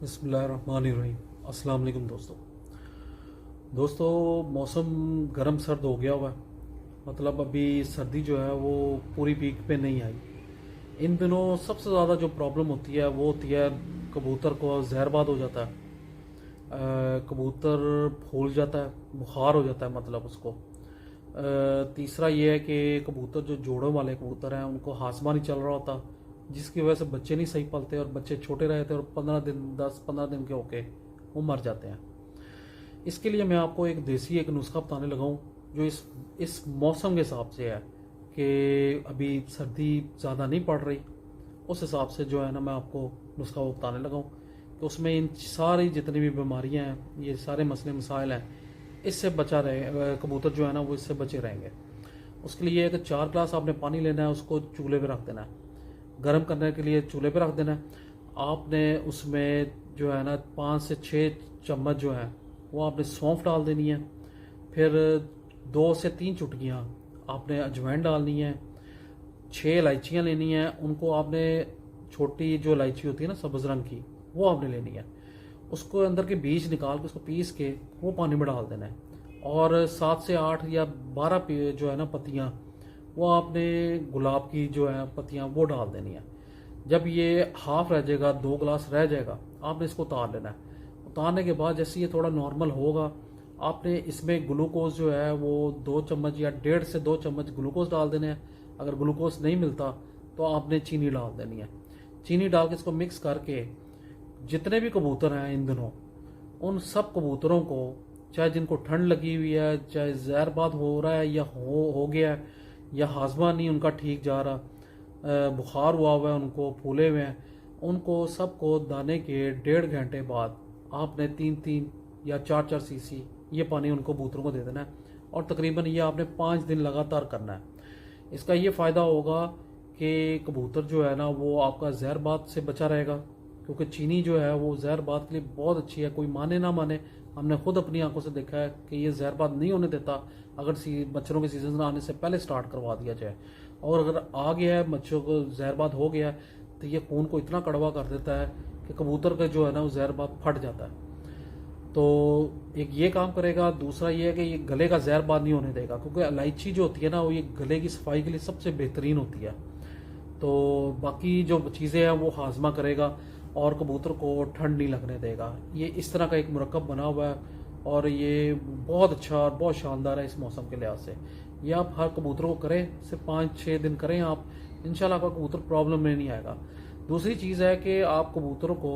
बिस्मिल्लाहिर्रहमानिर्रहीम। अस्सलाम वालेकुम दोस्तों, मौसम गर्म सर्द हो गया हुआ है। मतलब अभी सर्दी जो है वो पूरी पीक पे नहीं आई। इन दिनों सबसे ज़्यादा जो प्रॉब्लम होती है वो होती है कबूतर को जहरबाद हो जाता है। कबूतर फूल जाता है, बुखार हो जाता है मतलब उसको। तीसरा ये है कि कबूतर जो जोड़ों वाले कबूतर हैं उनको हासमा नहीं चल रहा होता, जिसकी वजह से बच्चे नहीं सही पलते और बच्चे छोटे रहते और 10-15 दिन के होके वो मर जाते हैं। इसके लिए मैं आपको एक नुस्खा बताने लगा हूँ जो इस मौसम के हिसाब से है कि अभी सर्दी ज़्यादा नहीं पड़ रही। उस हिसाब से जो है ना मैं आपको नुस्खा वो बताने लगा हूँ कि उसमें इन सारी जितनी भी बीमारियाँ हैं, ये सारे मसले मसाइल हैं, इससे बचा रहे कबूतर जो है ना वो इससे बचे रहेंगे। उसके लिए एक 4 गिलास आपने पानी लेना है, उसको चूल्हे पे रख देना है, गर्म करने के लिए चूल्हे पे रख देना है। आपने उसमें जो है ना 5 से 6 चम्मच जो है वो आपने सौंफ डाल देनी है। फिर 2 से 3 चुटकियाँ आपने अजवाइन डालनी है। 6 इलायचियाँ लेनी है, उनको आपने छोटी जो इलायची होती है ना सब्ज़ रंग की, वो आपने लेनी है। उसको अंदर के बीज निकाल के उसको पीस के वो पानी में डाल देना है। और 7 से 8 या 12 जो है ना पत्तियाँ वो आपने गुलाब की जो है पत्तियाँ वो डाल देनी है। जब ये हाफ रह जाएगा, 2 गिलास रह जाएगा, आपने इसको उतार लेना है। उतारने के बाद जैसे ये थोड़ा नॉर्मल होगा, आपने इसमें ग्लूकोज जो है वो 2 चम्मच या 1.5 से 2 चम्मच ग्लूकोज डाल देने हैं। अगर ग्लूकोज नहीं मिलता तो आपने चीनी डाल देनी है। चीनी डाल के इसको मिक्स करके जितने भी कबूतर हैं इन दिनों, उन सब कबूतरों को, चाहे जिनको ठंड लगी हुई है, चाहे जहरबाद हो रहा है या हो गया है, या हाजमा नहीं उनका ठीक जा रहा, बुखार हुआ हुआ है, उनको फूले हुए हैं, उनको सबको दाने के 1.5 घंटे बाद आपने 3-3 या 4-4 सीसी ये पानी उनको कबूतरों को दे देना है। और तकरीबन ये आपने 5 दिन लगातार करना है। इसका ये फ़ायदा होगा कि कबूतर जो है ना वो आपका जहरबाद से बचा रहेगा, क्योंकि चीनी जो है वो जहरबाद के लिए बहुत अच्छी है। कोई माने ना माने, हमने खुद अपनी आंखों से देखा है कि ये जहरबाद नहीं होने देता अगर मच्छरों के सीजन आने से पहले स्टार्ट करवा दिया जाए। और अगर आ गया है, मच्छरों को जहरबाद हो गया है, तो ये खून को इतना कड़वा कर देता है कि कबूतर का जो है ना वो जहरबाद फट जाता है। तो एक ये काम करेगा। दूसरा ये है कि ये गले का जहरबाद नहीं होने देगा, क्योंकि इलायची जो होती है ना वो ये गले की सफाई के लिए सबसे बेहतरीन होती है। तो बाकी जो चीज़ें हैं वो हाजमा करेगा और कबूतर को ठंड नहीं लगने देगा। ये इस तरह का एक मुरक्कब बना हुआ है और ये बहुत अच्छा और बहुत शानदार है इस मौसम के लिहाज से। ये आप हर कबूतर को करें, सिर्फ 5-6 दिन करें आप, इंशाल्लाह आपका कबूतर प्रॉब्लम में नहीं आएगा। दूसरी चीज़ है कि आप कबूतरों को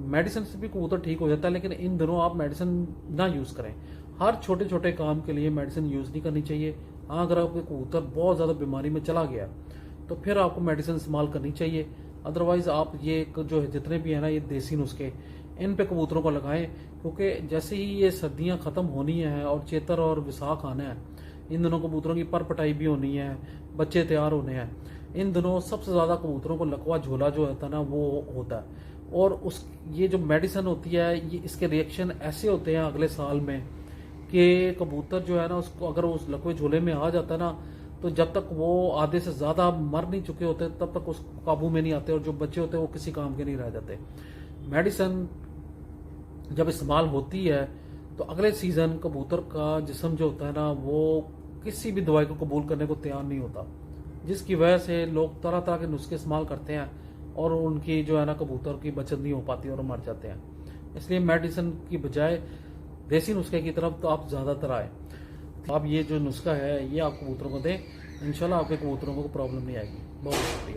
मेडिसिन से भी कबूतर ठीक हो जाता है, लेकिन इन दिनों आप मेडिसिन ना यूज़ करें। हर छोटे छोटे काम के लिए मेडिसिन यूज़ नहीं करनी चाहिए। हाँ, अगर आपके कबूतर बहुत ज़्यादा बीमारी में चला गया तो फिर आपको मेडिसिन इस्तेमाल करनी चाहिए। अदरवाइज़ आप ये जो है जितने भी है ना ये देसी नुस्खे, इन पे कबूतरों को लगाएं, क्योंकि जैसे ही ये सर्दियां ख़त्म होनी हैं और चेतर और विसाख आना है, इन दिनों कबूतरों की पर पटाई भी होनी है, बच्चे तैयार होने हैं। इन दिनों सबसे ज़्यादा कबूतरों को लकवा झोला जो होता है ना वो होता है। और उस ये जो मेडिसिन होती है, ये इसके रिएक्शन ऐसे होते हैं अगले साल में कि कबूतर जो है ना उसको अगर उस लकवे झोले में आ जाता है ना, तो जब तक वो आधे से ज़्यादा मर नहीं चुके होते तब तक उस काबू में नहीं आते, और जो बच्चे होते हैं वो किसी काम के नहीं रह जाते। मेडिसिन जब इस्तेमाल होती है तो अगले सीज़न कबूतर का जिस्म जो होता है ना वो किसी भी दवाई को कबूल करने को तैयार नहीं होता, जिसकी वजह से लोग तरह तरह के नुस्खे इस्तेमाल करते हैं और उनकी जो है ना कबूतर की बचत नहीं हो पाती और मर जाते हैं। इसलिए मेडिसिन की बजाय देसी नुस्खे की तरफ तो आप ज़्यादातर आए। आप ये जो नुस्खा है ये आप कबूतरों को दें, इंशाल्लाह आपके कबूतरों को प्रॉब्लम नहीं आएगी। बहुत शुक्रिया।